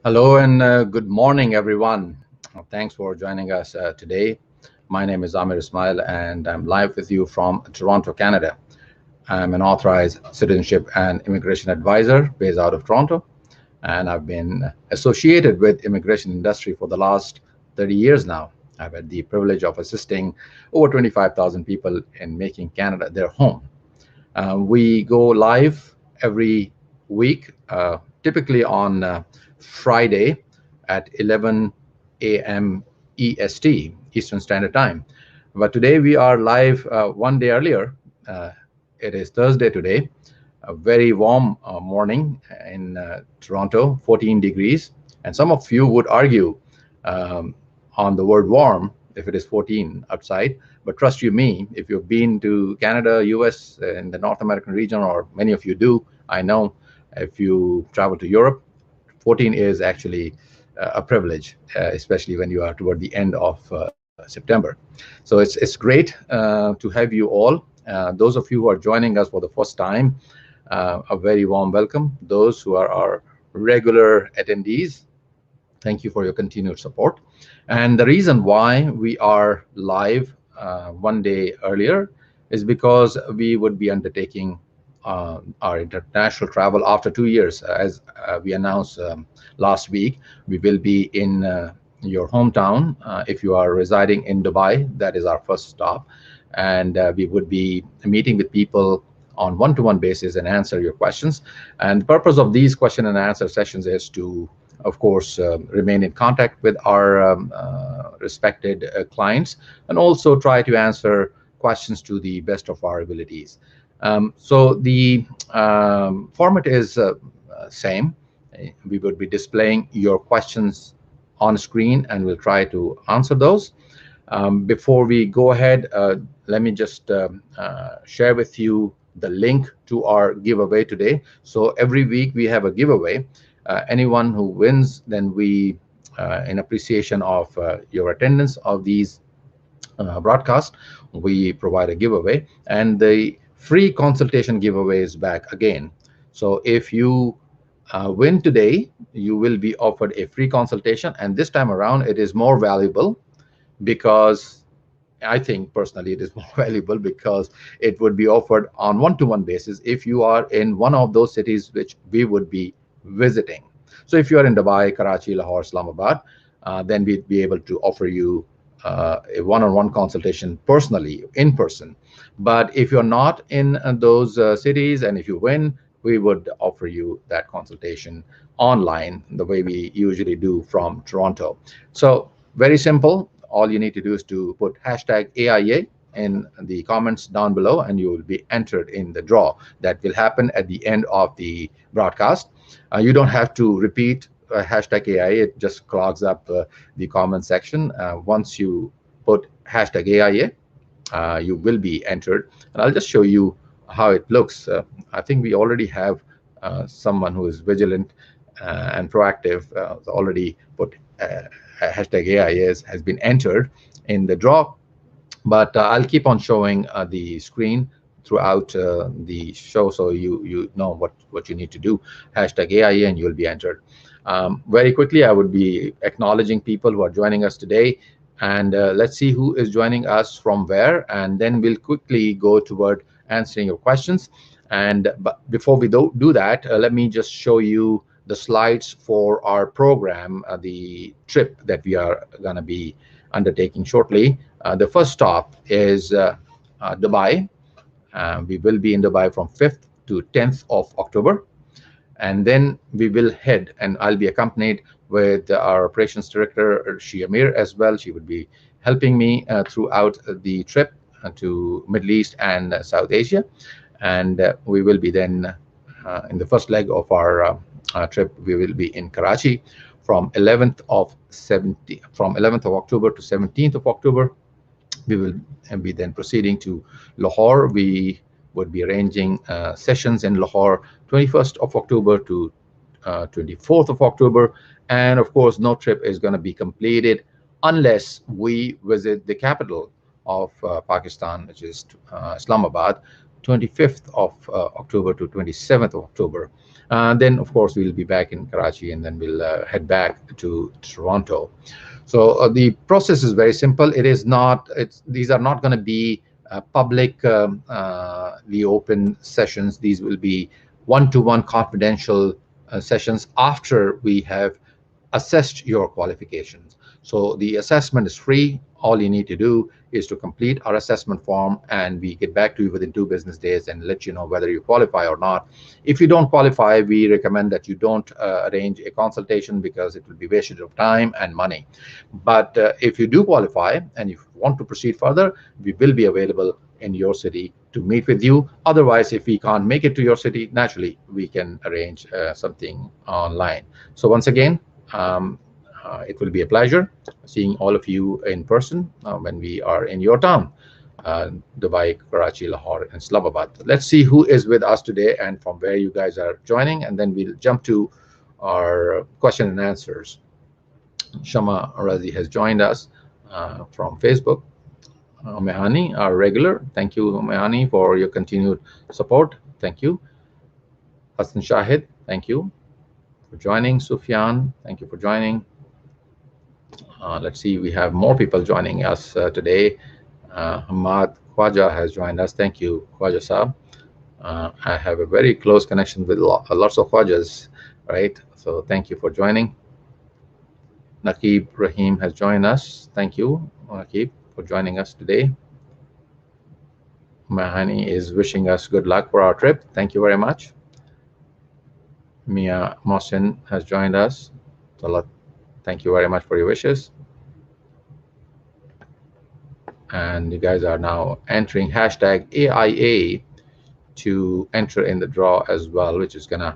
Hello and good morning, everyone. Thanks for joining us today. My name is Amir Ismail, and I'm live with you from Toronto, Canada. I'm an authorized citizenship and immigration advisor based out of Toronto, and I've been associated with immigration industry for the last 30 years now. I've had the privilege of assisting over 25,000 people in making Canada their home. We go live every week, typically on Friday at 11 a.m. EST, Eastern Standard Time. But today we are live one day earlier. It is Thursday today, a very warm morning in Toronto, 14 degrees. And some of you would argue on the word warm if it is 14 outside. But trust you me, if you've been to Canada, US, in the North American region, or many of you do, I know if you travel to Europe, 14 is actually a privilege, especially when you are toward the end of September. So it's great to have you all. Those of you who are joining us for the first time, a very warm welcome. Those who are our regular attendees, thank you for your continued support. And the reason why we are live one day earlier is because we would be undertaking our international travel after 2 years. As we announced last week, we will be in your hometown. If you are residing in Dubai, that is our first stop. And we would be meeting with people on one-to-one basis and answer your questions. And the purpose of these question and answer sessions is to, of course, remain in contact with our respected clients, and also try to answer questions to the best of our abilities. So the format is same. We would be displaying your questions on screen, and we'll try to answer those. Before we go ahead, let me just share with you the link to our giveaway today. So every week we have a giveaway. Anyone who wins, then we, in appreciation of your attendance of these broadcasts, we provide a giveaway. And the free consultation giveaway is back again. So if you win today, you will be offered a free consultation. And this time around, it is more valuable because I think personally it is more valuable because it would be offered on one-to-one basis if you are in one of those cities which we would be visiting. So if you are in Dubai, Karachi, Lahore, Islamabad, then we'd be able to offer you a one-on-one consultation personally, in person. But if you're not in those cities, and if you win, we would offer you that consultation online, the way we usually do from Toronto. So very simple. All you need to do is to put hashtag AIA in the comments down below, and you will be entered in the draw that will happen at the end of the broadcast. You don't have to repeat hashtag AIA. It just clogs up the comment section. Once you put hashtag AIA, you will be entered. And I'll just show you how it looks. I think we already have someone who is vigilant and proactive already put hashtag AIA has been entered in the draw. But I'll keep on showing the screen throughout the show, so you know what you need to do. Hashtag AIA and you'll be entered. Very quickly, I would be acknowledging people who are joining us today. And let's see who is joining us from where, and then we'll quickly go toward answering your questions. But before we do that, let me just show you the slides for our program, the trip that we are going to be undertaking shortly. The first stop is Dubai. We will be in Dubai from 5th to 10th of October. And then we will head, and I'll be accompanied with our operations director, Amir, as well. She would be helping me throughout the trip to Middle East and South Asia. And we will be then in the first leg of our trip. We will be in Karachi from 11th of October to 17th of October. We will be then proceeding to Lahore. We would be arranging sessions in Lahore 21st of October to 24th of October. And of course, no trip is going to be completed unless we visit the capital of Pakistan, which is Islamabad, 25th of October to 27th of October. Then, of course, we'll be back in Karachi, and then we'll head back to Toronto. So the process is very simple. It is not. These are not going to be publicly open sessions. These will be one-to-one confidential sessions after we have assessed your qualifications. So the assessment is free. All you need to do is to complete our assessment form, and we get back to you within 2 business days and let you know whether you qualify or not. If you don't qualify, we recommend that you don't arrange a consultation, because it will be wasted of time and money. But if you do qualify and if you want to proceed further, we will be available in your city to meet with you. Otherwise, if we can't make it to your city, naturally, we can arrange something online. So once again, it will be a pleasure seeing all of you in person when we are in your town, Dubai, Karachi, Lahore, and Islamabad. Let's see who is with us today and from where you guys are joining, and then we'll jump to our question and answers. Shama Razi has joined us from Facebook. Mehani, our regular. Thank you, Mehani, for your continued support. Thank you. Hassan Shahid, thank you for joining. Sufyan, thank you for joining. Let's see, we have more people joining us today. Hamad Khwaja has joined us. Thank you, Khwaja Saab. I have a very close connection with lots of Khwajas, right? So thank you for joining. Naqib Rahim has joined us. Thank you, Naqib, for joining us today. Mahani is wishing us good luck for our trip. Thank you very much. Mia Mohsin has joined us. Salat, thank you very much for your wishes. And you guys are now entering hashtag AIA to enter in the draw as well, which is going to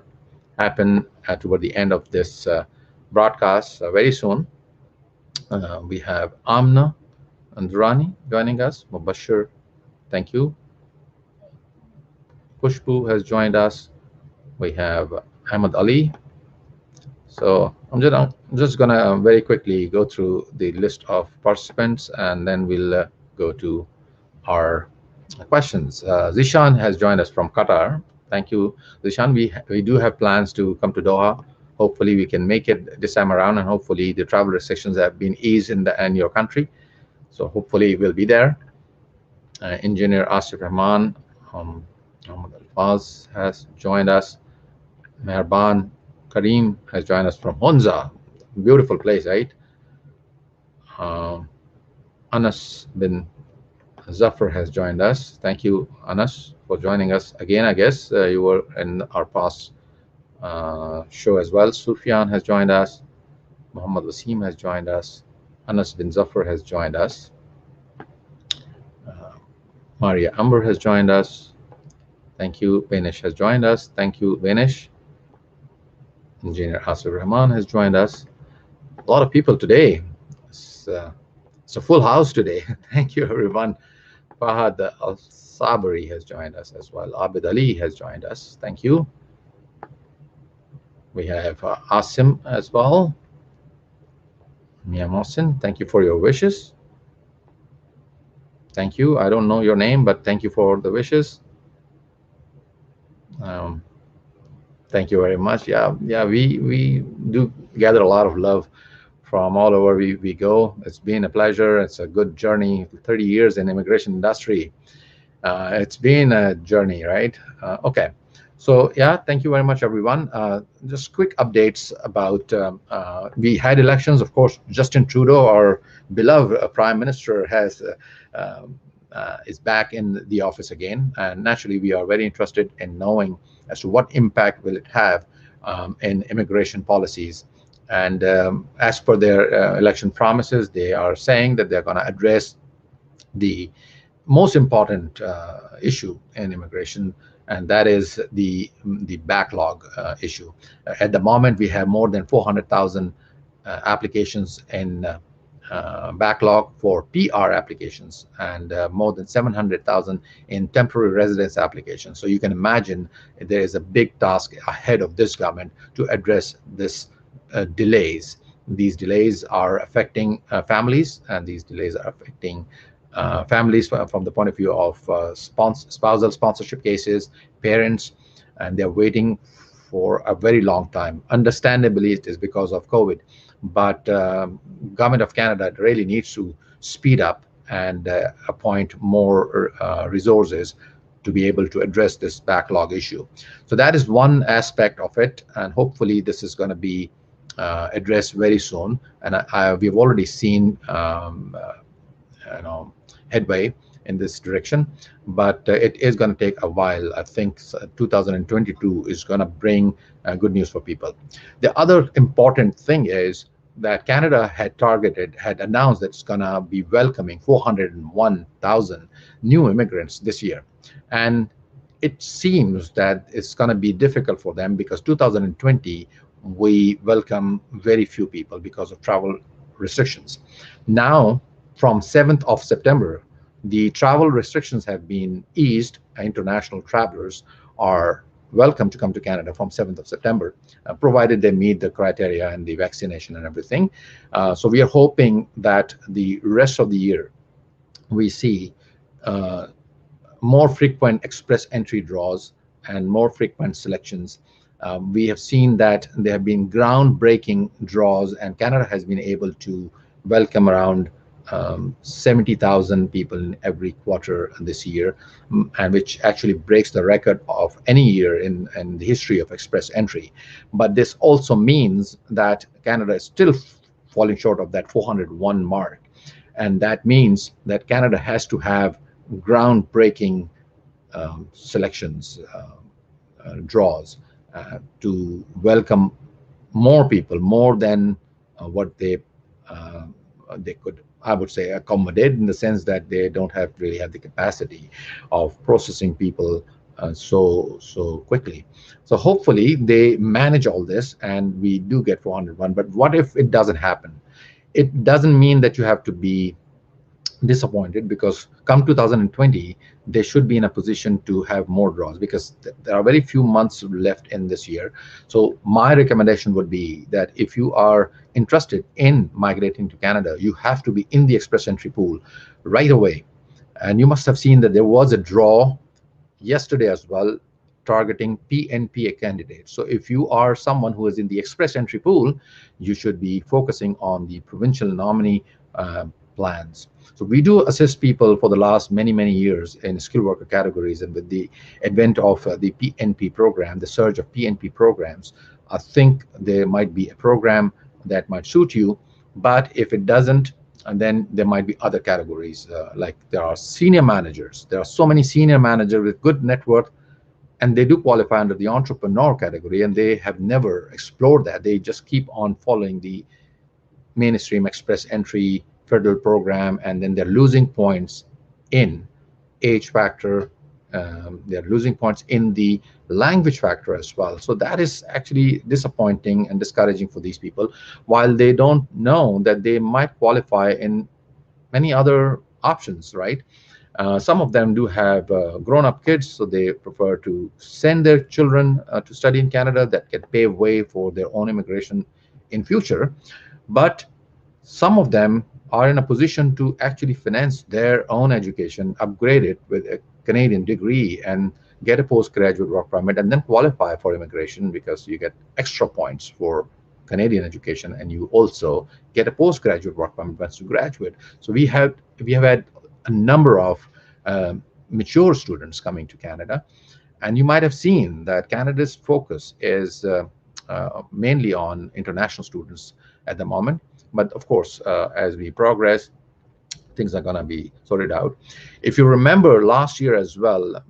happen toward the end of this broadcast very soon. We have Amna Andrani joining us. Mubashir, thank you. Pushpu has joined us. We have Ahmed Ali. So I'm just gonna very quickly go through the list of participants, and then we'll go to our questions. Zishan has joined us from Qatar. Thank you, Zishan. We do have plans to come to Doha. Hopefully we can make it this time around, and hopefully the travel restrictions have been eased in your country. So hopefully we'll be there. Engineer Asif Rahman, Muhammad Alfaz has joined us. Meherban Kareem has joined us from Honza. Beautiful place, right? Anas bin Zafar has joined us. Thank you, Anas, for joining us again. I guess you were in our past show as well. Sufyan has joined us. Muhammad Wasim has joined us. Anas bin Zafar has joined us. Maria Amber has joined us. Thank you. Benish has joined us. Thank you, Benish. Engineer Asif Rahman has joined us. A lot of people today. It's a full house today. Thank you, everyone. Fahad Al-Sabri has joined us as well. Abid Ali has joined us. Thank you. We have Asim as well. Mia Mohsin, thank you for your wishes. Thank you. I don't know your name, but thank you for the wishes. Thank you very much. Yeah, we do gather a lot of love from all over we go. It's been a pleasure. It's a good journey. 30 years in immigration industry. It's been a journey, right? Okay. So yeah, thank you very much, everyone. Just quick updates about we had elections. Of course, Justin Trudeau, our beloved Prime Minister, is back in the office again, and naturally, we are very interested in knowing as to what impact will it have in immigration policies. And as per their election promises, they are saying that they're going to address the most important issue in immigration, and that is the backlog issue. At the moment, we have more than 400,000 applications in backlog for PR applications, and more than 700,000 in temporary residence applications. So you can imagine there is a big task ahead of this government to address this delays. These delays are affecting families, and these delays are affecting families from the point of view of spousal sponsorship cases, parents, and they're waiting for a very long time. Understandably, it is because of COVID, but Government of Canada really needs to speed up and appoint more resources to be able to address this backlog issue. So that is one aspect of it, and hopefully this is going to be addressed very soon. And we've already seen headway in this direction, but it is going to take a while. I think 2022 is going to bring good news for people. The other important thing is that Canada had announced that it's going to be welcoming 401,000 new immigrants this year. And it seems that it's going to be difficult for them because 2020, we welcome very few people because of travel restrictions. Now, from 7th of September, the travel restrictions have been eased. International travelers are welcome to come to Canada from 7th of September, provided they meet the criteria and the vaccination and everything. So we are hoping that the rest of the year, we see more frequent express entry draws and more frequent selections. We have seen that there have been groundbreaking draws, and Canada has been able to welcome around 70,000 people in every quarter this year, and which actually breaks the record of any year in the history of express entry. But this also means that Canada is still falling short of that 401 mark, and that means that Canada has to have groundbreaking selections, draws, to welcome more people, more than what they could, I would say, accommodate, in the sense that they don't really have the capacity of processing people so quickly. So hopefully they manage all this and we do get 401. But what if it doesn't happen? It doesn't mean that you have to be disappointed, because come 2020, they should be in a position to have more draws, because there are very few months left in this year. So my recommendation would be that if you are interested in migrating to Canada, you have to be in the express entry pool right away. And you must have seen that there was a draw yesterday as well, targeting PNP candidates. So if you are someone who is in the express entry pool, you should be focusing on the provincial nominee plans. So we do assist people for the last many years in skilled worker categories, and with the advent of the PNP program, the surge of PNP programs, I think there might be a program that might suit you. But if it doesn't, and then there might be other categories, like there are senior managers. There are so many senior managers with good net worth, and they do qualify under the entrepreneur category, and they have never explored that. They just keep on following the mainstream express entry federal program, and then they're losing points in age factor. They're losing points in the language factor as well. So that is actually disappointing and discouraging for these people, while they don't know that they might qualify in many other options, right? Some of them do have grown-up kids, so they prefer to send their children to study in Canada. That can pave way for their own immigration in future. But some of them are in a position to actually finance their own education, upgrade it with a Canadian degree, and get a postgraduate work permit, and then qualify for immigration, because you get extra points for Canadian education, and you also get a postgraduate work permit once you graduate. So we have had a number of mature students coming to Canada, and you might have seen that Canada's focus is mainly on international students at the moment. But of course, as we progress, things are going to be sorted out. If you remember last year as well,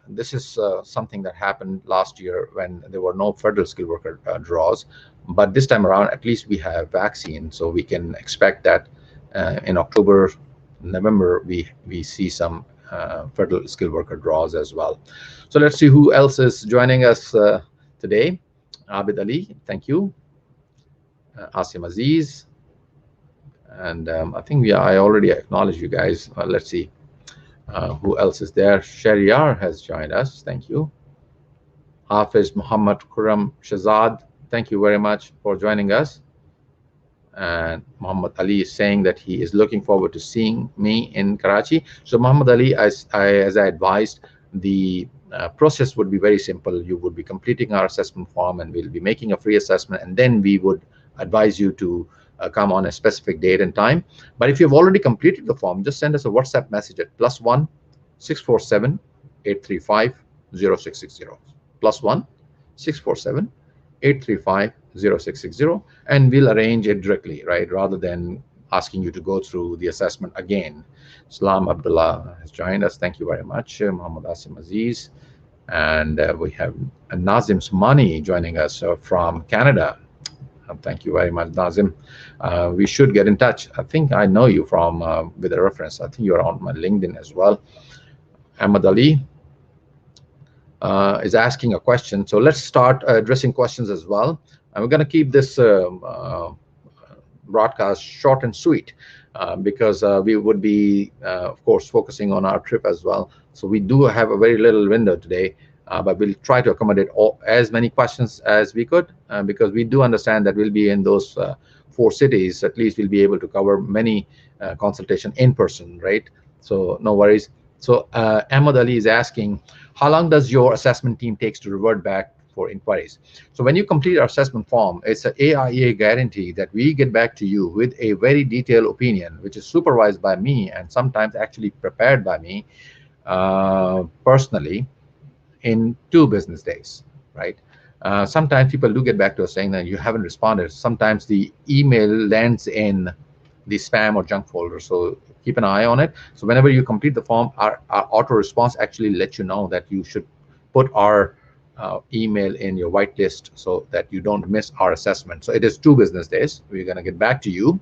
this is something that happened last year when there were no federal skilled worker draws. But this time around, at least we have vaccine, so we can expect that in October, November, we see some federal skilled worker draws as well. So let's see who else is joining us today. Abid Ali, thank you. Asim Aziz, and I think I already acknowledged you guys. Let's see who else is there. Shariar has joined us. Thank you. Hafiz Muhammad Kuram Shazad, thank you very much for joining us. And Muhammad Ali is saying that he is looking forward to seeing me in Karachi. So Muhammad Ali, as I advised, the process would be very simple. You would be completing our assessment form, and we'll be making a free assessment, and then we would advise you to come on a specific date and time. But if you've already completed the form, just send us a WhatsApp message at +1 647 835 0660. +1 647 835 0660, and we'll arrange it directly, right, rather than asking you to go through the assessment again. Salam Abdullah has joined us. Thank you very much. Muhammad Asim Aziz. And we have Nazim Sumani joining us from Canada. Thank you very much, Nazim. We should get in touch. I think I know you from with a reference. I think you're on my LinkedIn as well. Ahmad Ali is asking a question. So let's start addressing questions as well. And we're going to keep this broadcast short and sweet because we would be, of course, focusing on our trip as well. So we do have a very little window today, but we'll try to accommodate as many questions as we could because we do understand that we'll be in those 4 cities. At least we'll be able to cover many consultation in person, right? So no worries. So Ahmad Ali is asking, how long does your assessment team takes to revert back for inquiries? So when you complete our assessment form, it's an AIA guarantee that we get back to you with a very detailed opinion, which is supervised by me and sometimes actually prepared by me personally in 2 business days, right? Sometimes people do get back to us saying that you haven't responded. Sometimes the email lands in the spam or junk folder, so keep an eye on it. So whenever you complete the form, our auto response actually lets you know that you should put our email in your whitelist so that you don't miss our assessment. So it is 2 business days. We're going to get back to you.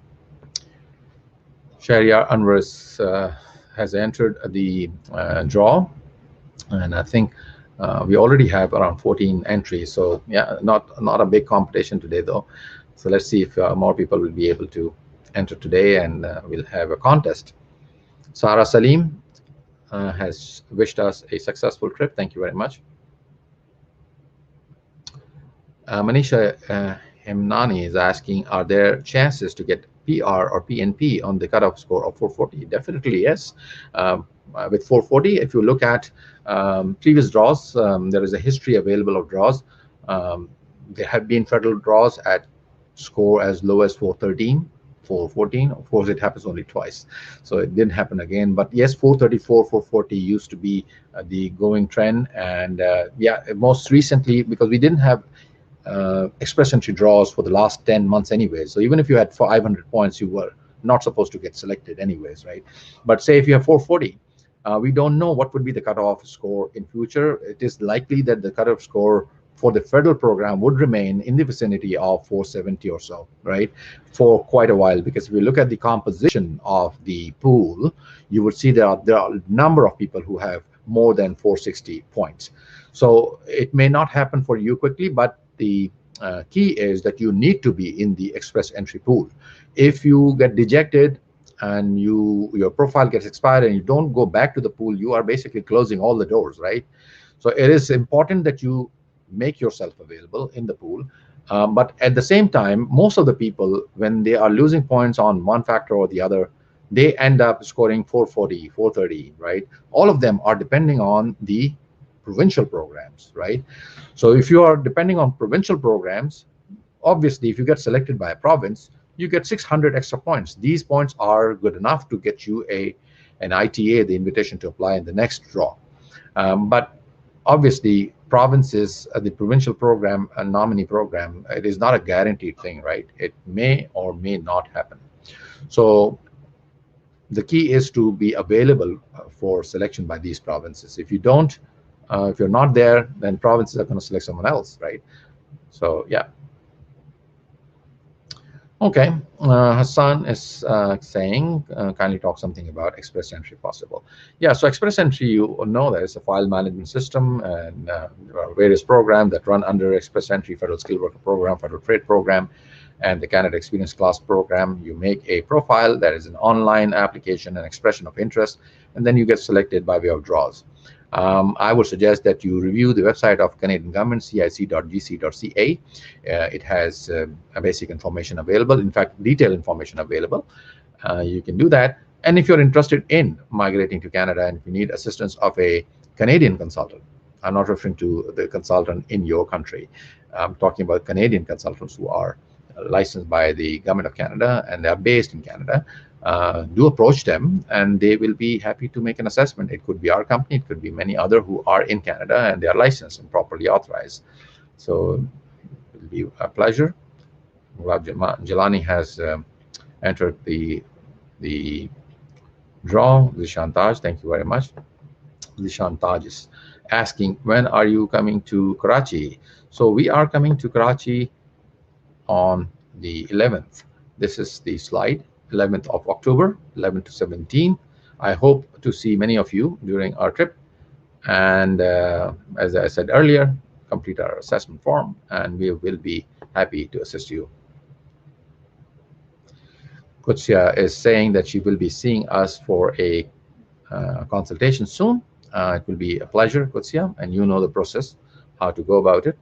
Shariar Anwar has entered the draw, and I think we already have around 14 entries. So yeah, not a big competition today though. So let's see if more people will be able to enter today, and we'll have a contest. Sarah Salim has wished us a successful trip. Thank you very much. Manisha Hemnani is asking, are there chances to get PR or PNP on the cutoff score of 440? Definitely yes. With 440, if you look at previous draws, there is a history available of draws. There have been federal draws at score as low as 413, 414. Of course, it happens only twice, so it didn't happen again. But yes, 434, 440 used to be the going trend. And yeah, most recently, because we didn't have express entry draws for the last 10 months anyway. So even if you had 500 points, you were not supposed to get selected anyways, right? But say if you have 440, we don't know what would be the cutoff score in future. It is likely that the cutoff score for the federal program would remain in the vicinity of 470 or so, right, for quite a while. Because if you look at the composition of the pool, you would see there are a number of people who have more than 460 points. So it may not happen for you quickly, but the key is that you need to be in the express entry pool. If you get dejected and your profile gets expired and you don't go back to the pool, you are basically closing all the doors, right? So it is important that you make yourself available in the pool. But at the same time, most of the people, when they are losing points on one factor or the other, they end up scoring 440, 430, right? All of them are depending on the provincial programs, right? So if you are depending on provincial programs, obviously, if you get selected by a province, you get 600 extra points. These points are good enough to get you an ITA, the invitation to apply in the next draw. But obviously, provinces, the provincial program, a nominee program, it is not a guaranteed thing, right? It may or may not happen. So the key is to be available for selection by these provinces. If you don't If you're not there, then provinces are going to select someone else, right? So yeah. Okay, Hassan is saying, kindly talk something about Express Entry possible. Yeah, so Express Entry, you know that it's a file management system, and there are various programs that run under Express Entry: Federal Skilled Worker Program, Federal Trade Program, and the Canada Experience Class Program. You make a profile that is an online application, an expression of interest, and then you get selected by way of draws. I would suggest that you review the website of Canadian government, cic.gc.ca. It has a basic information available, in fact, detailed information available. You can do that. And if you're interested in migrating to Canada and if you need assistance of a Canadian consultant, I'm not referring to the consultant in your country. I'm talking about Canadian consultants who are licensed by the government of Canada and they are based in Canada. Do approach them and they will be happy to make an assessment. It could be our company, it could be many other who are in Canada and they are licensed and properly authorized. So it will be a pleasure. Jelani has entered the draw. Zishantaj, thank you very much. Zishantaj is asking, when are you coming to Karachi? So we are coming to Karachi on the 11th. This is the slide, 11th of October, 11 to 17. I hope to see many of you during our trip. And as I said earlier, complete our assessment form and we will be happy to assist you. Kutsia is saying that she will be seeing us for a consultation soon. It will be a pleasure, Kutsia, and you know the process, how to go about it.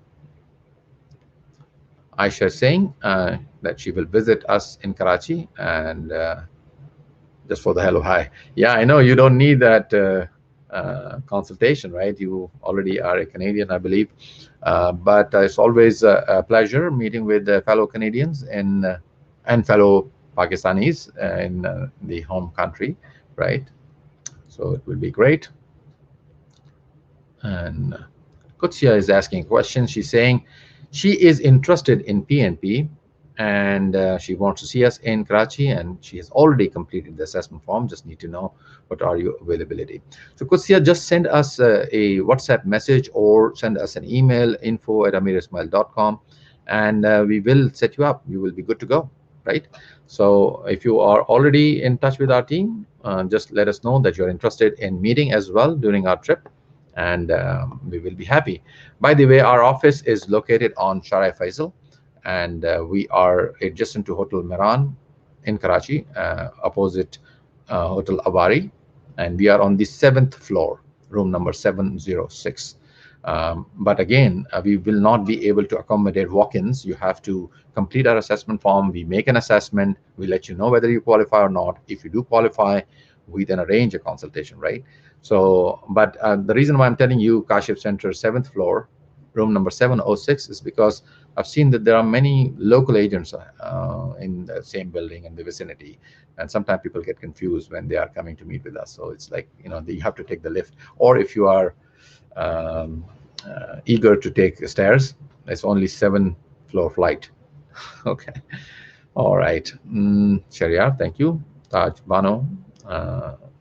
Aisha is saying that she will visit us in Karachi and just for the hell of hi. Yeah, I know you don't need that consultation, right? You already are a Canadian, I believe. But it's always a pleasure meeting with fellow Canadians and fellow Pakistanis in the home country, right? So it will be great. And Kutsia is asking a question. She's saying she is interested in PNP and she wants to see us in Karachi and she has already completed the assessment form. Just need to know what are your availability. So Kutsia, just send us a WhatsApp message or send us an email, info@amirismail.com, and we will set you up. You will be good to go, right? So if you are already in touch with our team, just let us know that you're interested in meeting as well during our trip, and we will be happy. By the way, our office is located on Sharai Faisal, and we are adjacent to Hotel Miran in Karachi, opposite Hotel Avari, and we are on the 7th floor, room number 706. But again, we will not be able to accommodate walk-ins. You have to complete our assessment form. We make an assessment. We let you know whether you qualify or not. If you do qualify, we then arrange a consultation, right? So, but the reason why I'm telling you Kashif Center, 7th floor, room number 706, is because I've seen that there are many local agents in the same building in the vicinity, and sometimes people get confused when they are coming to meet with us. So it's like, you know, you have to take the lift, or if you are eager to take stairs, it's only 7th-floor flight. Okay, all right. Shariar, thank you. Taj Bano,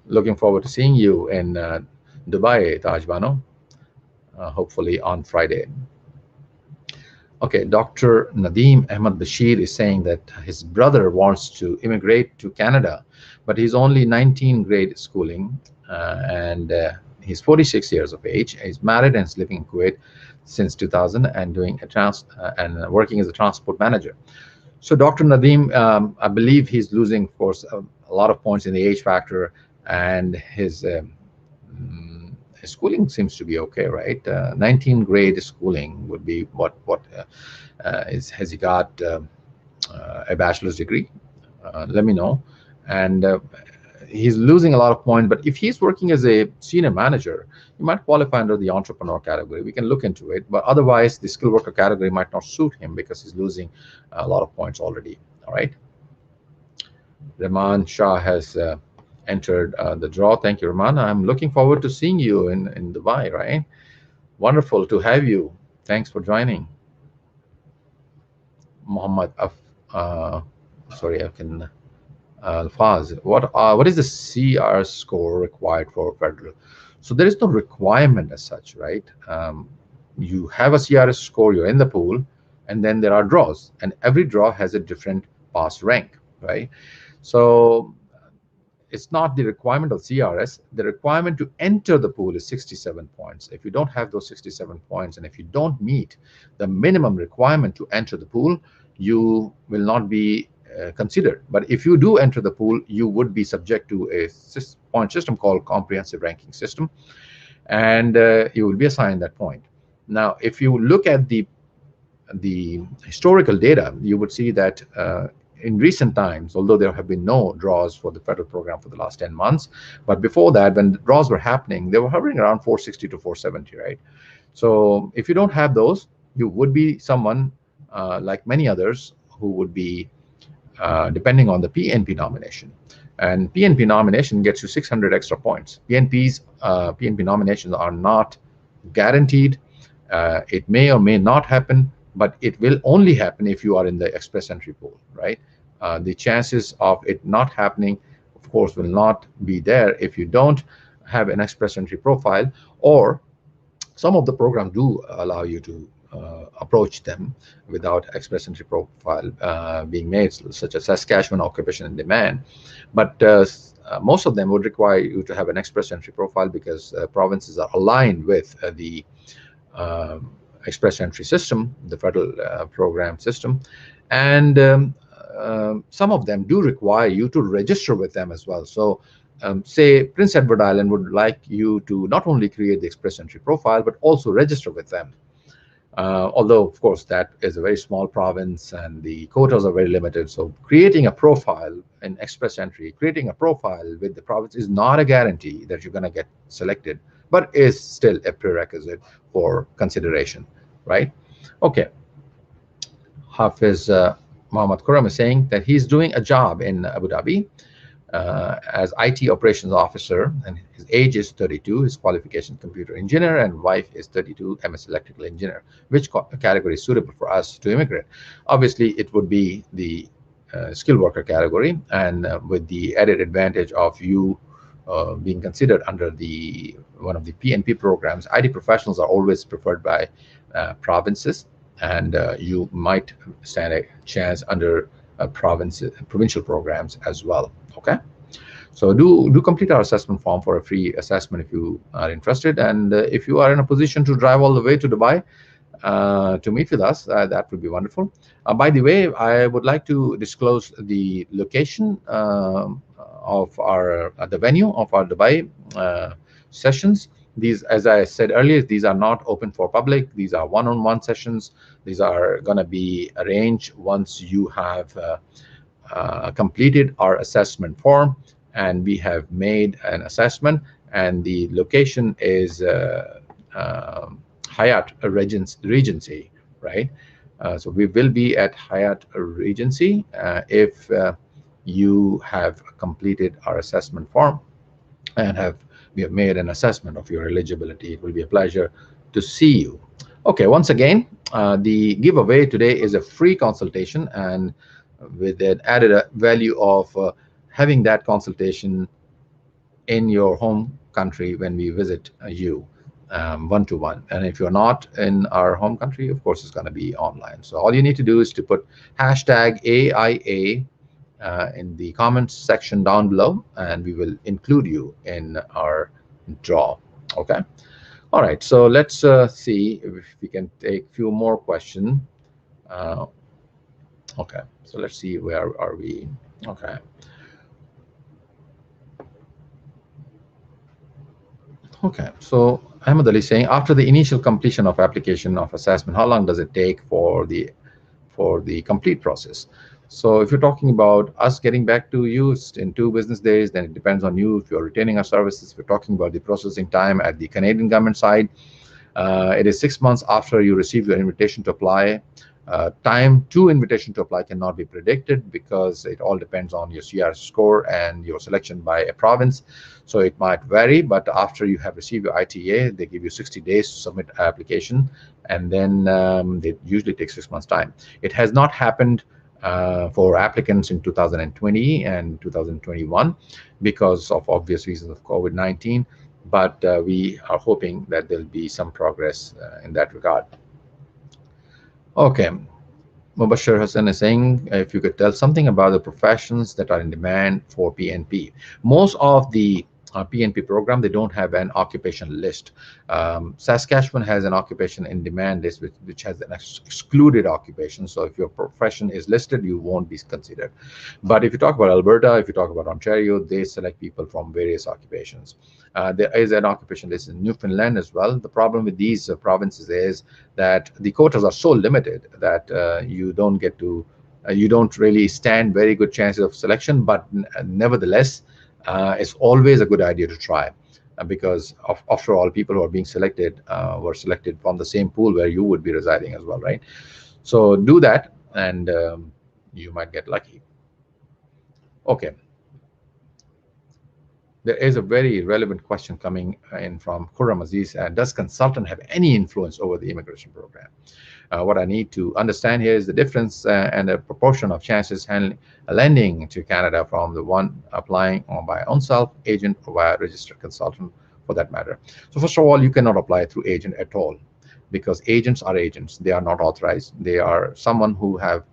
looking forward to seeing you in Dubai, Taj Bano, hopefully on Friday. Okay, Dr. Nadeem Ahmad Bashir is saying that his brother wants to immigrate to Canada, but he's only 19 grade schooling, and he's 46 years of age. He's married and is living in Kuwait since 2000 and doing and working as a transport manager. So Dr. Nadeem, I believe he's losing, of course, a lot of points in the age factor, and his schooling seems to be okay, right? 19 grade schooling would be has he got a bachelor's degree? Let me know. And he's losing a lot of points, but if he's working as a senior manager, he might qualify under the entrepreneur category. We can look into it, but otherwise the skilled worker category might not suit him because he's losing a lot of points already. All right. Rahman Shah has entered the draw. Thank you, Rahman. I'm looking forward to seeing you in Dubai, right? Wonderful to have you. Thanks for joining. Muhammad sorry, I can Faz, what is the CR score required for federal? So there is no requirement as such, right? You have a CRS score, you're in the pool, and then there are draws, and every draw has a different pass rank, right? So it's not the requirement of CRS. The requirement to enter the pool is 67 points. If you don't have those 67 points, and if you don't meet the minimum requirement to enter the pool, you will not be considered. But if you do enter the pool, you would be subject to a point system called comprehensive ranking system, and you will be assigned that point. Now, if you look at the historical data, you would see that in recent times, although there have been no draws for the federal program for the last 10 months, but before that, when the draws were happening, they were hovering around 460 to 470, right? So if you don't have those, you would be someone like many others who would be depending on the PNP nomination. And PNP nomination gets you 600 extra points. PNP nominations are not guaranteed. It may or may not happen, but it will only happen if you are in the express entry pool, right? The chances of it not happening, of course, will not be there if you don't have an express entry profile, or some of the programs do allow you to approach them without express entry profile being made, such as Saskatchewan Occupation and Demand. But most of them would require you to have an express entry profile, because provinces are aligned with the express entry system, the federal program system, and some of them do require you to register with them as well. So say Prince Edward Island would like you to not only create the express entry profile, but also register with them. Although, of course, that is a very small province and the quotas are very limited. So creating a profile in express entry, creating a profile with the province is not a guarantee that you're going to get selected, but is still a prerequisite for consideration, right? Okay. Hafiz Muhammad Kuram is saying that he's doing a job in Abu Dhabi as IT operations officer, and his age is 32, his qualification computer engineer, and wife is 32, MS electrical engineer. Which category is suitable for us to immigrate? Obviously, it would be the skilled worker category, and with the added advantage of you being considered under one of the PNP programs. IT professionals are always preferred by provinces, and you might stand a chance under provincial programs as well. Okay, so do complete our assessment form for a free assessment if you are interested, and if you are in a position to drive all the way to Dubai to meet with us, that would be wonderful. By the way, I would like to disclose the location of the venue of our Dubai sessions. These, as I said earlier, these are not open for public. These are one-on-one sessions. These are going to be arranged once you have completed our assessment form, and we have made an assessment, and the location is Hyatt Regency, right? So we will be at Hyatt Regency if you have completed our assessment form and we have made an assessment of your eligibility. It will be a pleasure to see you. Okay, once again, the giveaway today is a free consultation, and with an added value of having that consultation in your home country when we visit you one-to-one. And if you're not in our home country, of course, it's going to be online. So all you need to do is to put hashtag AIA in the comments section down below, and we will include you in our draw. Okay. All right. So let's see if we can take a few more questions. Okay. So let's see, where are we? Okay. Okay. So Ahmed Ali saying, after the initial completion of application of assessment, how long does it take for the complete process? So if you're talking about us getting back to you in 2 business days, then it depends on you if you're retaining our services. If you're talking about the processing time at the Canadian government side, it is 6 months after you receive your invitation to apply. Time to invitation to apply cannot be predicted because it all depends on your CR score and your selection by a province. So it might vary, but after you have received your ITA, they give you 60 days to submit application, and then it usually takes 6 months time. It has not happened for applicants in 2020 and 2021 because of obvious reasons of COVID-19. but we are hoping that there'll be some progress in that regard. Okay. Mubashir Hassan is saying, if you could tell something about the professions that are in demand for PNP. Most of the PNP program, they don't have an occupation list. Saskatchewan has an occupation in demand list, which has an excluded occupation. So if your profession is listed, you won't be considered. But if you talk about Alberta, if you talk about Ontario, they select people from various occupations. There is an occupation list in Newfoundland as well. The problem with these provinces is that the quotas are so limited that you don't really stand very good chances of selection. But nevertheless, it's always a good idea to try, because after all, people who are being selected were selected from the same pool where you would be residing as well, right? So do that, and you might get lucky. Okay. There is a very relevant question coming in from Khurram Aziz. Does consultant have any influence over the immigration program? What I need to understand here is the difference and the proportion of chances lending to Canada from the one applying on by oneself, agent, or via registered consultant for that matter. So first of all, you cannot apply through agent at all, because agents are agents. They are not authorized. They are someone who have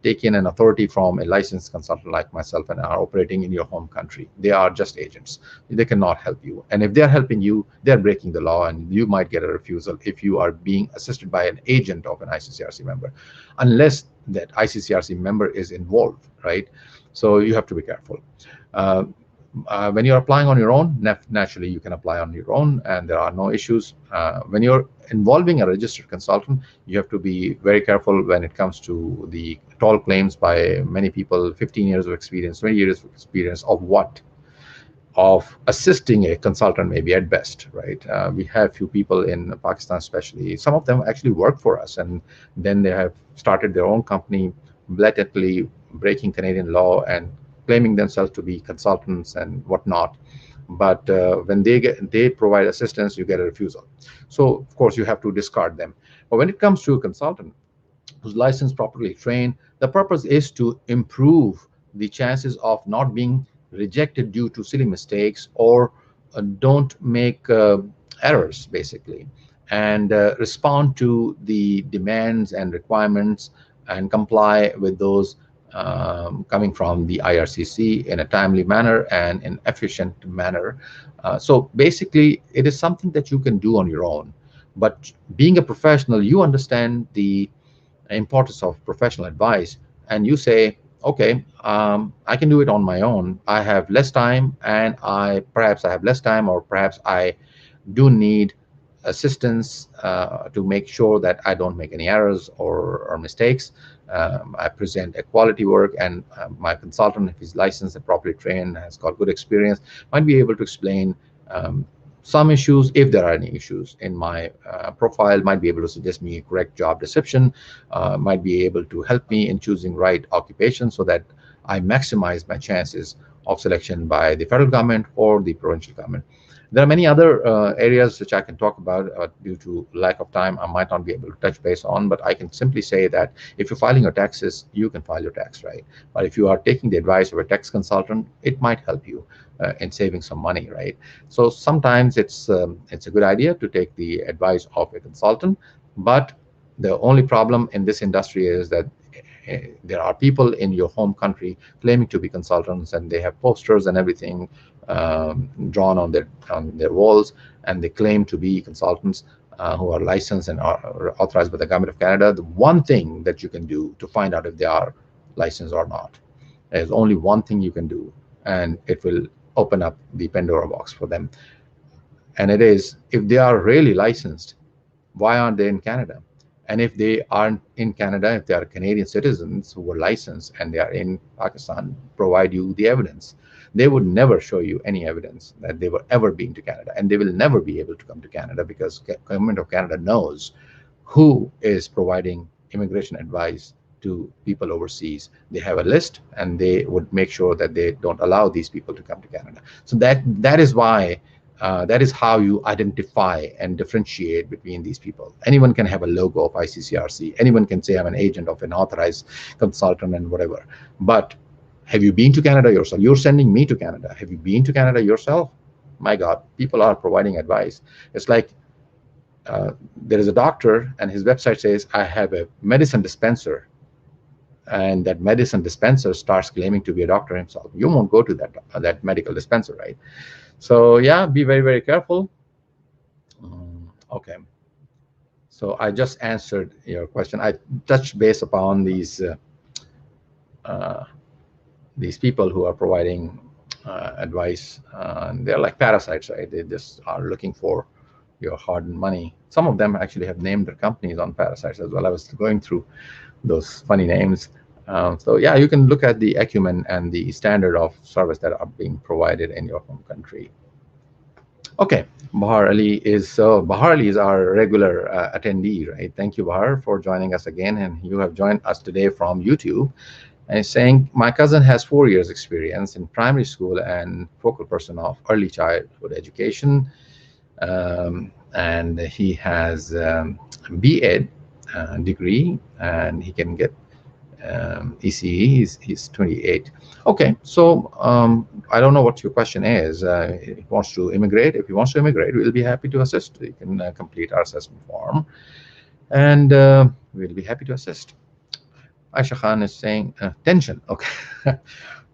taken an authority from a licensed consultant like myself and are operating in your home country. They are just agents. They cannot help you. And if they're helping you, they're breaking the law, and you might get a refusal if you are being assisted by an agent of an ICCRC member, unless that ICCRC member is involved, right? So you have to be careful. When you're applying on your own, naturally you can apply on your own and there are no issues. When you're involving a registered consultant, you have to be very careful when it comes to the tall claims by many people, 15 years of experience, 20 years of experience of what? Of assisting a consultant, maybe at best, right? We have few people in Pakistan especially. Some of them actually work for us, and then they have started their own company, blatantly breaking Canadian law and claiming themselves to be consultants and whatnot. But when they provide assistance, you get a refusal. So of course you have to discard them. But when it comes to a consultant who's licensed, properly trained, the purpose is to improve the chances of not being rejected due to silly mistakes, or don't make errors, basically, and respond to the demands and requirements and comply with those coming from the IRCC in a timely manner and in efficient manner. So basically, it is something that you can do on your own. But being a professional, you understand the importance of professional advice, and you say, okay, I can do it on my own. I have less time, and perhaps I have less time, or perhaps I do need assistance to make sure that I don't make any errors or mistakes. I present a quality work, and my consultant, if he's licensed and properly trained, has got good experience, might be able to explain some issues, if there are any issues in my profile, might be able to suggest me a correct job description, might be able to help me in choosing right occupation so that I maximize my chances of selection by the federal government or the provincial government. There are many other areas which I can talk about. Due to lack of time, I might not be able to touch base on, but I can simply say that if you're filing your taxes, you can file your tax, right? But if you are taking the advice of a tax consultant, it might help you in saving some money, right? So sometimes it's a good idea to take the advice of a consultant, but the only problem in this industry is that there are people in your home country claiming to be consultants, and they have posters and everything drawn on their walls, and they claim to be consultants who are licensed and are authorized by the Government of Canada. The one thing that you can do to find out if they are licensed or not, there's only one thing you can do, and it will open up the Pandora box for them. And it is, if they are really licensed, why aren't they in Canada? And if they aren't in Canada, if they are Canadian citizens who were licensed and they are in Pakistan, provide you the evidence. They would never show you any evidence that they were ever been to Canada, and they will never be able to come to Canada, because Government of Canada knows who is providing immigration advice to people overseas. They have a list, and they would make sure that they don't allow these people to come to Canada. So that is why. That is how you identify and differentiate between these people. Anyone can have a logo of ICCRC. Anyone can say I'm an agent of an authorized consultant and whatever. But have you been to Canada yourself? You're sending me to Canada. Have you been to Canada yourself? My God, people are providing advice. It's like there is a doctor and his website says, I have a medicine dispenser, and that medicine dispenser starts claiming to be a doctor himself. You won't go to that medical dispenser, right? So yeah, be very, very careful. Okay. So I just answered your question. I touched base upon these people who are providing advice. And they're like parasites, right? They just are looking for your hard-earned money. Some of them actually have named their companies on parasites as well. I was going through those funny names. So yeah, you can look at the acumen and the standard of service that are being provided in your home country. Okay, Bahar Ali is our regular attendee, right? Thank you, Bahar, for joining us again, and you have joined us today from YouTube. And he's saying, my cousin has 4 years experience in primary school and focal person of early childhood education, and he has B.Ed degree, and he can get ECE. He's 28. Okay, so I don't know what your question is. He wants to immigrate. If he wants to immigrate, we'll be happy to assist. You can complete our assessment form, and we'll be happy to assist. Aisha Khan is saying tension. Okay,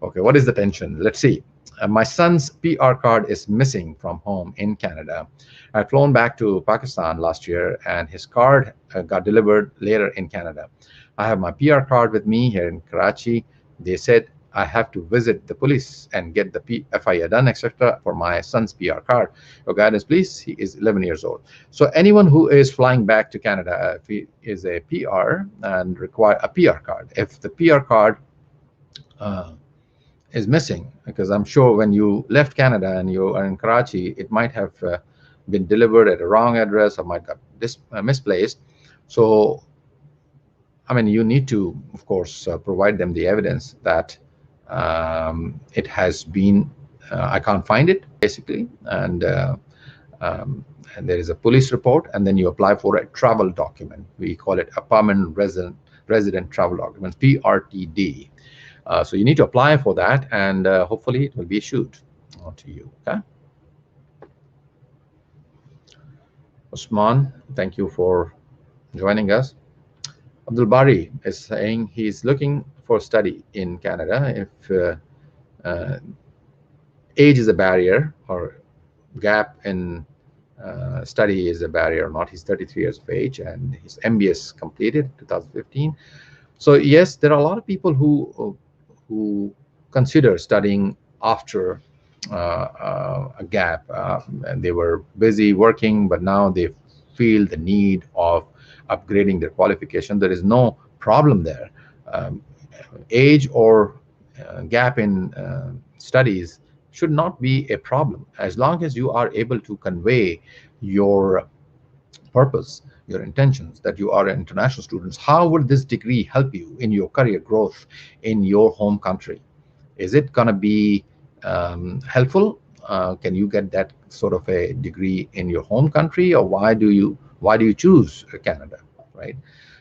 okay. What is the tension? Let's see. My son's PR card is missing from home in Canada. I'd flown back to Pakistan last year, and his card got delivered later in Canada. I have my PR card with me here in Karachi. They said I have to visit the police and get the FIR done, etc. for my son's PR card. Your guidance, please. He is 11 years old. So anyone who is flying back to Canada, if he is a PR and require a PR card, if the PR card is missing, because I'm sure when you left Canada and you are in Karachi, it might have been delivered at a wrong address or might got misplaced. So I mean, you need to, of course, provide them the evidence that it has been, I can't find it, basically, and there is a police report, and then you apply for a travel document. We call it a permanent resident travel document, PRTD. So you need to apply for that, and hopefully it will be issued to you. Okay. Osman, thank you for joining us. Abdul Bari is saying he's looking for study in Canada. If age is a barrier or gap in study is a barrier or not, he's 33 years of age and his MBS completed 2015. So yes, there are a lot of people who consider studying after a gap, and they were busy working, but now they feel the need of upgrading their qualification. There is no problem there. Age or gap in studies should not be a problem as long as you are able to convey your purpose, your intentions, that you are an international student. How would this degree help you in your career growth in your home country? Is it going to be helpful? Can you get that sort of a degree in your home country, or why do you choose Canada, right?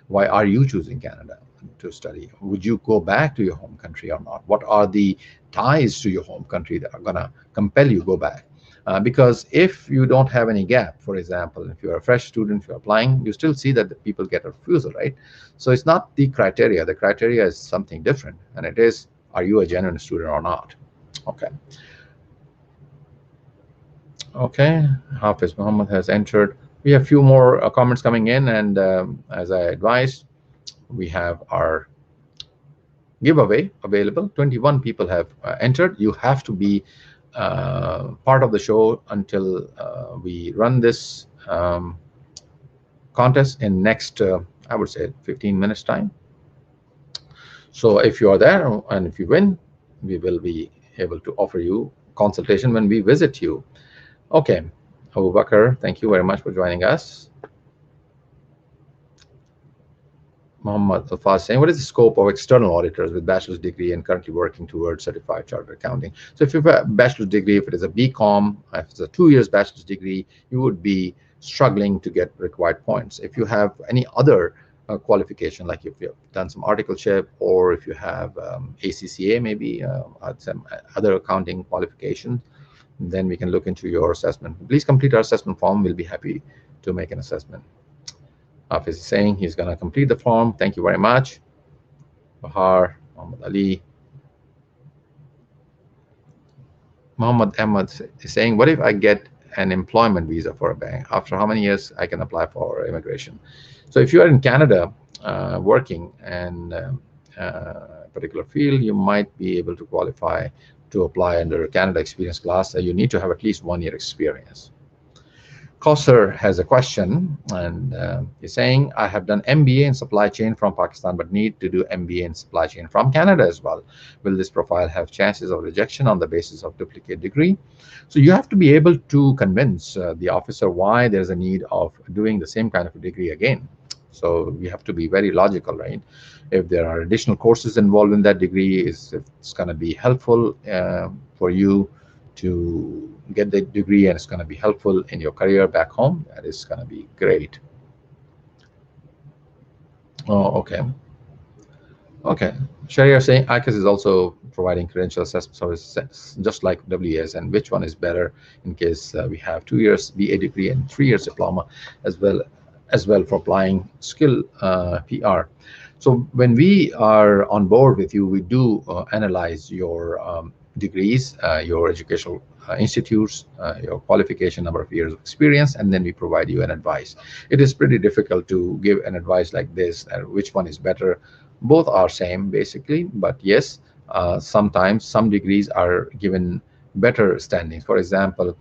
Why are you choosing Canada to study? Would you go back to your home country or not? What are the ties to your home country that are going to compel you go back? Because if you don't have any gap, for example, if you're a fresh student, if you're applying, you still see that the people get a refusal, right? So it's not the criteria. The criteria is something different, and it is, are you a genuine student or not? Okay. Okay, Hafiz Muhammad has entered. We have a few more comments coming in, and as I advised, we have our giveaway available. 21 people have entered. You have to be part of the show until we run this contest in next, I would say, 15 minutes time. So if you are there and if you win, we will be able to offer you consultation when we visit you. Okay, Abu Bakr, thank you very much for joining us. Muhammad Alfaz saying, what is the scope of external auditors with bachelor's degree and currently working towards certified chartered accounting? So if you have a bachelor's degree, if it is a BCom, if it's a 2 years bachelor's degree, you would be struggling to get required points. If you have any other qualification, like if you've done some articleship, or if you have ACCA, maybe some other accounting qualifications, then we can look into your assessment. Please complete our assessment form. We'll be happy to make an assessment. Hafiz is saying he's going to complete the form. Thank you very much. Bahar, Muhammad Ali. Muhammad Ahmad is saying, what if I get an employment visa for a bank? After how many years I can apply for immigration? So if you are in Canada working in a particular field, you might be able to qualify to apply under Canada Experience class. You need to have at least 1 year experience. Kauser has a question, and he's saying, I have done MBA in supply chain from Pakistan, but need to do MBA in supply chain from Canada as well. Will this profile have chances of rejection on the basis of duplicate degree? So you have to be able to convince the officer why there's a need of doing the same kind of a degree again. So you have to be very logical, right? If there are additional courses involved in that degree, if it's going to be helpful for you to get the degree and it's going to be helpful in your career back home, that is going to be great. Oh, okay. Okay. Sharia saying ICAS is also providing credential assessment services just like WS, and which one is better in case we have 2 years BA degree and 3 years diploma as well for applying skill PR. So when we are on board with you, we do analyze your degrees, your educational institutes, your qualification, number of years of experience, and then we provide you an advice. It is pretty difficult to give an advice like this, which one is better. Both are same basically, but yes, sometimes some degrees are given better standings. For example,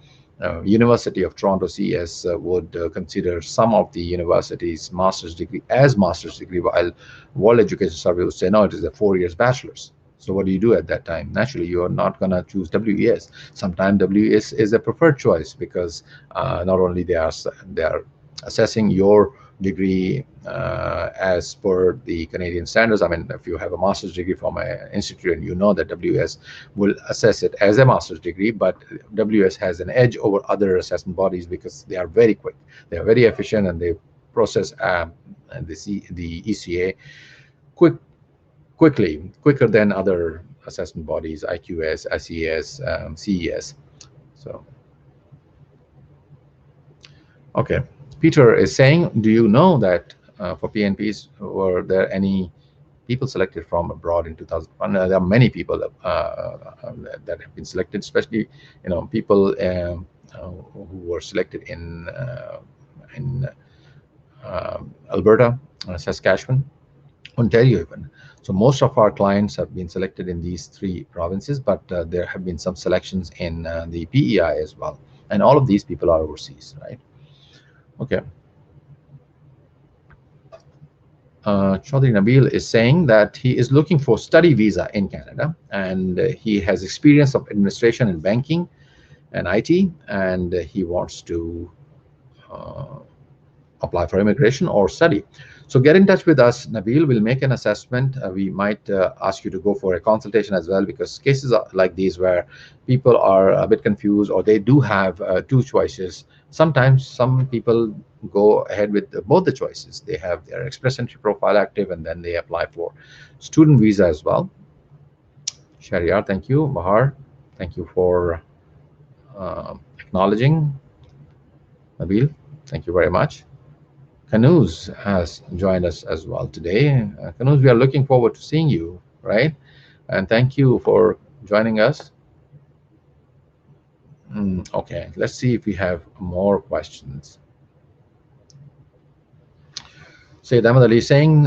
University of Toronto CS would consider some of the universities' master's degree as master's degree, while World Education Survey would say, no, it is a 4 years bachelor's. So what do you do at that time? Naturally, you are not going to choose WES. Sometimes WES is a preferred choice because not only they are assessing your degree as per the Canadian standards. I mean, if you have a master's degree from an institute and you know that WS will assess it as a master's degree, but WS has an edge over other assessment bodies because they are very quick, they are very efficient, and they process the ECA quicker than other assessment bodies, IQS, ICS, CES. So, okay. Peter is saying, do you know that for PNPs, were there any people selected from abroad in 2001? There are many people that have been selected, especially people who were selected in Alberta, Saskatchewan, Ontario even. So most of our clients have been selected in these 3 provinces, but there have been some selections in the PEI as well. And all of these people are overseas, right? Okay. Chaudhry Nabil is saying that he is looking for study visa in Canada, and he has experience of administration and banking and IT, and he wants to apply for immigration or study. So get in touch with us, Nabil. We'll make an assessment. We might ask you to go for a consultation as well, because cases are like these where people are a bit confused or they do have 2 choices. Sometimes some people go ahead with both the choices. They have their express entry profile active and then they apply for student visa as well. Shariar, thank you. Bahar, thank you for acknowledging. Nabil, thank you very much. Kanuz has joined us as well today. Kanuz, we are looking forward to seeing you, right? And thank you for joining us. Okay, let's see if we have more questions. Sayyid Ahmed Ali saying,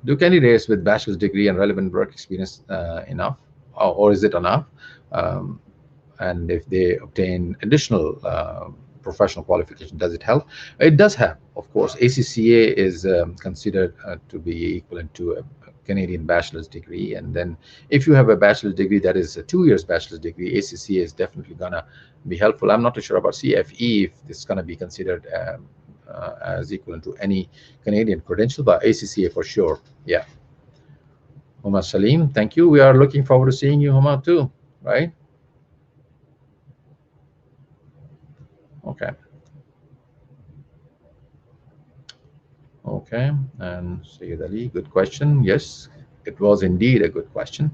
do candidates with bachelor's degree and relevant work experience enough, or is it enough? And if they obtain additional professional qualification, does it help? It does help, of course. ACCA is considered to be equivalent to a Canadian bachelor's degree, and then if you have a bachelor's degree that is a 2 years bachelor's degree, ACCA is definitely gonna be helpful. I'm not too sure about CFE if this is gonna be considered as equivalent to any Canadian credential, but ACCA for sure. Yeah. Huma Salim, thank you. We are looking forward to seeing you, Huma, too, right? Okay. Okay, and Sayyid Ali, good question. Yes, it was indeed a good question.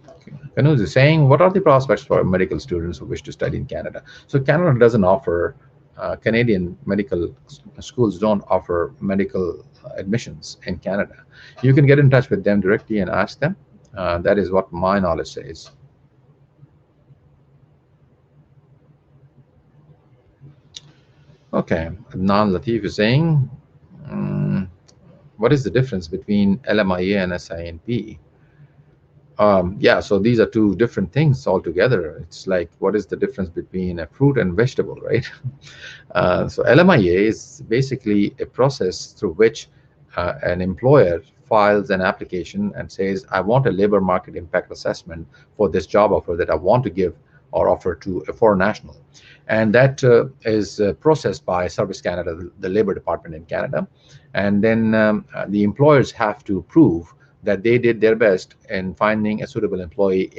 Okay. Kanuz is saying, what are the prospects for medical students who wish to study in Canada? So Canada doesn't offer, Canadian medical schools don't offer medical admissions in Canada. You can get in touch with them directly and ask them. That is what my knowledge says. Okay, Adnan Latif is saying, what is the difference between LMIA and SINP? Yeah, so these are two different things altogether. It's like, what is the difference between a fruit and vegetable, right? So LMIA is basically a process through which an employer files an application and says, I want a labor market impact assessment for this job offer that I want to give or offer to a foreign national. And that is processed by Service Canada, the Labor Department in Canada. And then the employers have to prove that they did their best in finding a suitable employee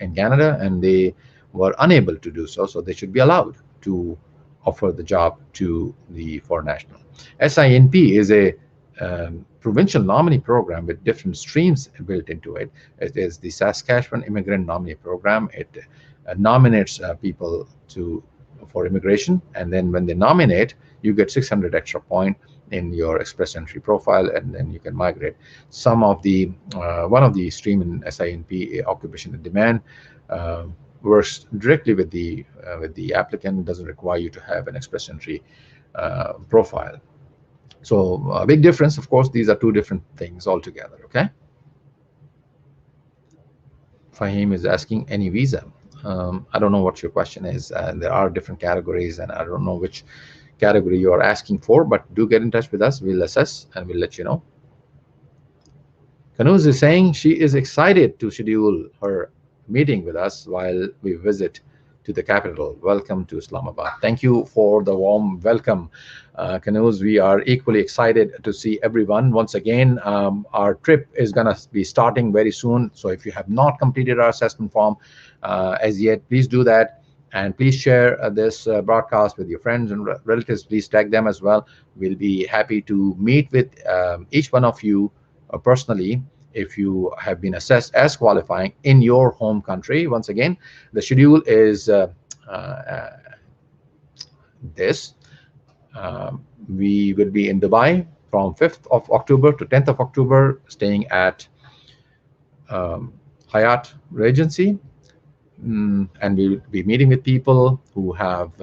in Canada, and they were unable to do so. So they should be allowed to offer the job to the foreign national. SINP is a provincial nominee program with different streams built into it. It is the Saskatchewan Immigrant Nominee Program. It nominates people for immigration, and then when they nominate, you get 600 extra points in your express entry profile, and then you can migrate. Some of the one of the stream in SINP, occupation and demand, works directly with the applicant. Doesn't require you to have an express entry profile. So a big difference. Of course, these are two different things altogether. Okay. Fahim is asking, any visa? I don't know what your question is. There are different categories, and I don't know which category you are asking for, but do get in touch with us. We'll assess and we'll let you know. Kanuz is saying she is excited to schedule her meeting with us while we visit to the capital. Welcome to Islamabad. Thank you for the warm welcome, Kanuz. We are equally excited to see everyone. Once again, our trip is going to be starting very soon. So if you have not completed our assessment form as yet, please do that. And please share this broadcast with your friends and relatives. Please tag them as well. We'll be happy to meet with each one of you personally if you have been assessed as qualifying in your home country. Once again, the schedule is this. We will be in Dubai from 5th of October to 10th of October, staying at Hyatt Regency. And we will be meeting with people who have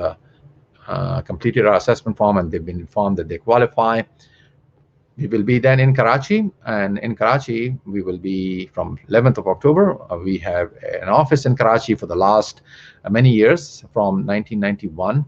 completed our assessment form and they've been informed that they qualify. We will be then in Karachi, and in Karachi we will be from 11th of October. We have an office in Karachi for the last many years, from 1991,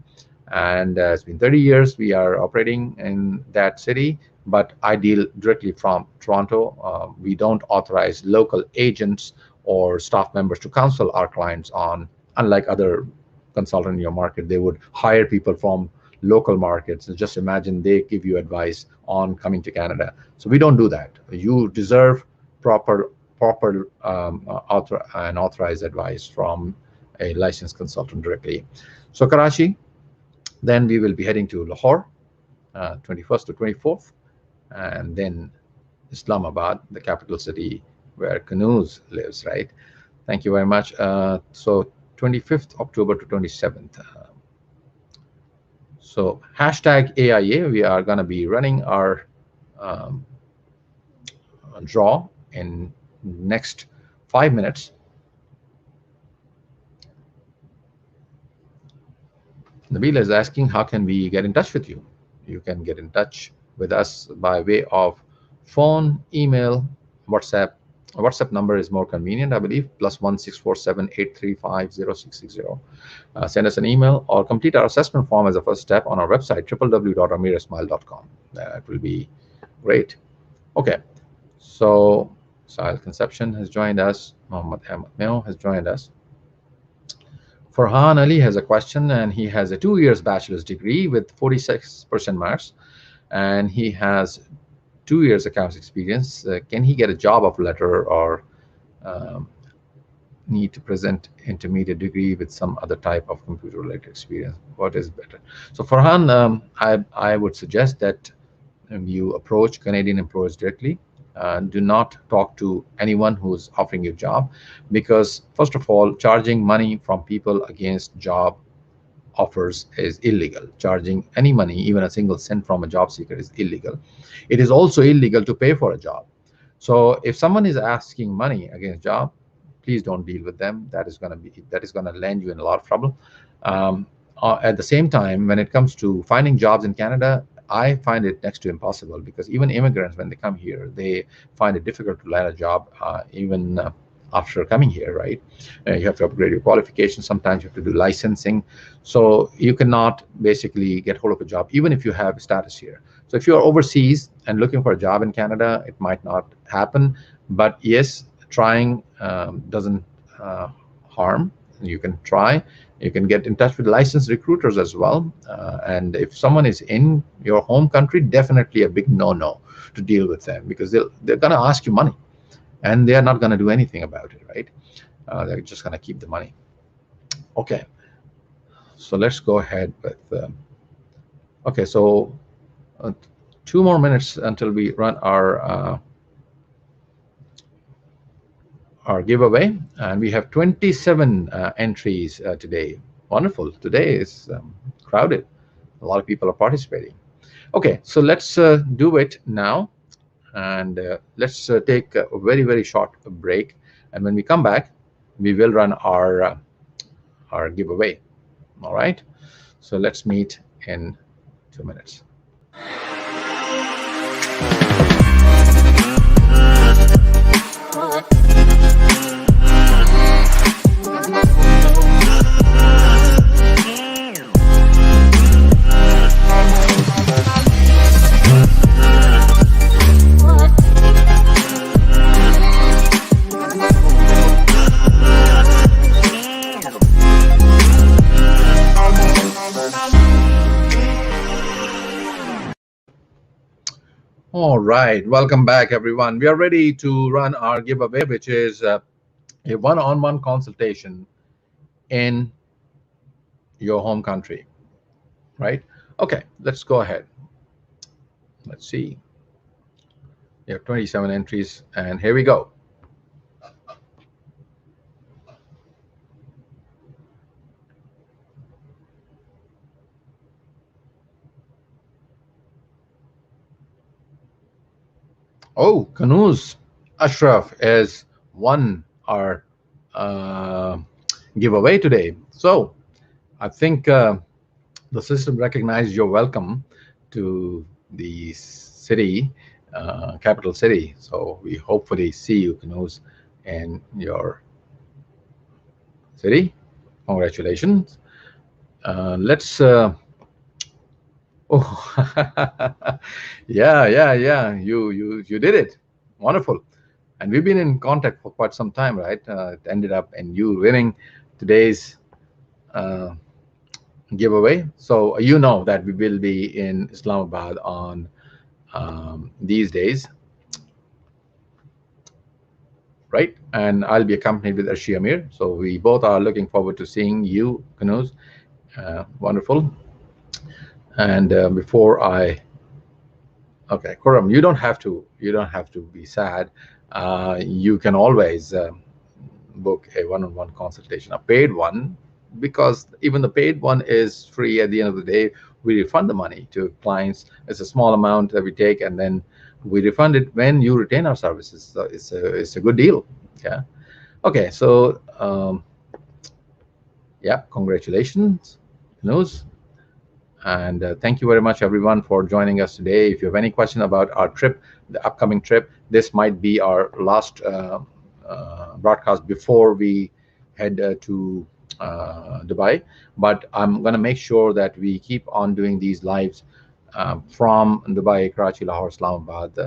and it's been 30 years we are operating in that city, but I deal directly from Toronto. We don't authorize local agents or staff members to counsel our clients on, unlike other consultants in your market, they would hire people from local markets. And just imagine they give you advice on coming to Canada. So we don't do that. You deserve proper authorized advice from a licensed consultant directly. So Karachi, then we will be heading to Lahore, 21st to 24th, and then Islamabad, the capital city where Kanuz lives, right? Thank you very much. So 25th October to 27th. So hashtag AIA, we are going to be running our draw in next 5 minutes. Nabil is asking, how can we get in touch with you? You can get in touch with us by way of phone, email, WhatsApp. WhatsApp number is more convenient, I believe, +1 647 835 0660. Send us an email or complete our assessment form as a first step on our website, www.amirismail.com. That will be great. Okay, so Sahil Conception has joined us. Mohammed Ahmed Meo has joined us. Farhan Ali has a question, and he has a 2 years bachelor's degree with 46% marks, and he has 2 years accounts experience. Can he get a job offer letter, or need to present intermediate degree with some other type of computer related experience? What is better? So Farhan, I would suggest that you approach Canadian employers directly Do not talk to anyone who's offering you a job, because first of all, charging money from people against job offers is illegal. Charging any money, even a single cent from a job seeker, is illegal. It is also illegal to pay for a job. So if someone is asking money against job, please don't deal with them. That is going to land you in a lot of trouble. Um, at the same time, when it comes to finding jobs in Canada, I find it next to impossible, because even immigrants, when they come here, they find it difficult to land a job, even after coming here, right? You have to upgrade your qualifications. Sometimes you have to do licensing. So you cannot basically get hold of a job, even if you have status here. So if you're overseas and looking for a job in Canada, it might not happen. But yes, trying doesn't harm. You can try. You can get in touch with licensed recruiters as well. And if someone is in your home country, definitely a big no-no to deal with them, because they're going to ask you money, and they're not going to do anything about it, right? They're just going to keep the money. Okay, so let's go ahead with. Okay, so 2 more minutes until we run our giveaway, and we have 27 entries today. Wonderful. Today is crowded. A lot of people are participating. Okay, so let's do it now, and let's take a very, very short break, and when we come back, we will run our giveaway. All right, so let's meet in 2 minutes. All right, welcome back, everyone. We are ready to run our giveaway, which is a one-on-one consultation in your home country, right? Okay, let's go ahead. Let's see. We have 27 entries, and here we go. Oh, Kanuz Ashraf has won our giveaway today. So I think the system recognized you're welcome to the city, capital city. So we hopefully see you, Kanuz, in your city. Congratulations. Let's. Oh, yeah. You did it. Wonderful. And we've been in contact for quite some time, right? It ended up in you winning today's giveaway. So you know that we will be in Islamabad on these days, right? And I'll be accompanied with Arshi Amir. So we both are looking forward to seeing you, Kanuz. Wonderful. And before I, okay, Khurram, you don't have to be sad. You can always book a one-on-one consultation, a paid one, because even the paid one is free. At the end of the day, we refund the money to clients. It's a small amount that we take, and then we refund it when you retain our services. So it's a good deal. Yeah. Okay. So yeah, congratulations, Kanuz. And thank you very much, everyone, for joining us today. If you have any question about our trip, the upcoming trip, this might be our last broadcast before we head to Dubai. But I'm going to make sure that we keep on doing these lives from Dubai, Karachi, Lahore, Islamabad.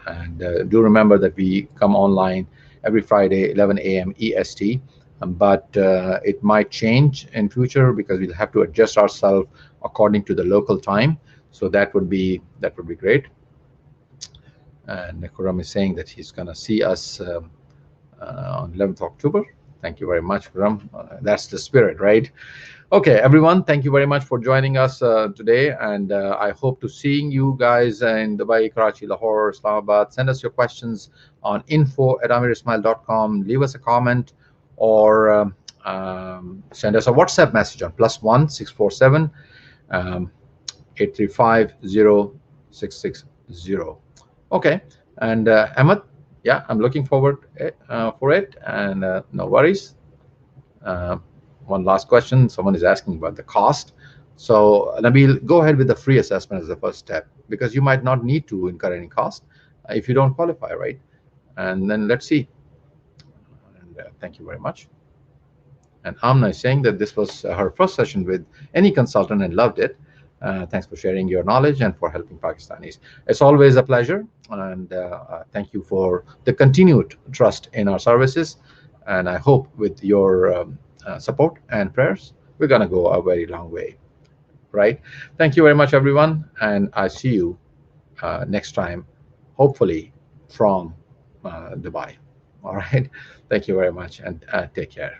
And do remember that we come online every Friday, 11 a.m. EST. But it might change in future, because we'll have to adjust ourselves according to the local time. So that would be great. And Khurram is saying that he's going to see us on 11th October. Thank you very much, Khurram. That's the spirit, right? Okay, everyone, thank you very much for joining us today, and I hope to seeing you guys in Dubai, Karachi, Lahore, Islamabad. Send us your questions on info@amirismail.com. Leave us a comment or send us a WhatsApp message on +1 647 835 0660. Okay, and Ahmed, yeah, I'm looking forward for it, and no worries. Uh, One last question. Someone is asking about the cost. So Nabil, go ahead with the free assessment as the first step, because you might not need to incur any cost if you don't qualify, right? And then let's see. And thank you very much. And Amna is saying that this was her first session with any consultant and loved it. Thanks for sharing your knowledge and for helping Pakistanis. It's always a pleasure. And thank you for the continued trust in our services. And I hope with your support and prayers, we're going to go a very long way, right? Thank you very much, everyone. And I see you next time, hopefully from Dubai. All right. Thank you very much and take care.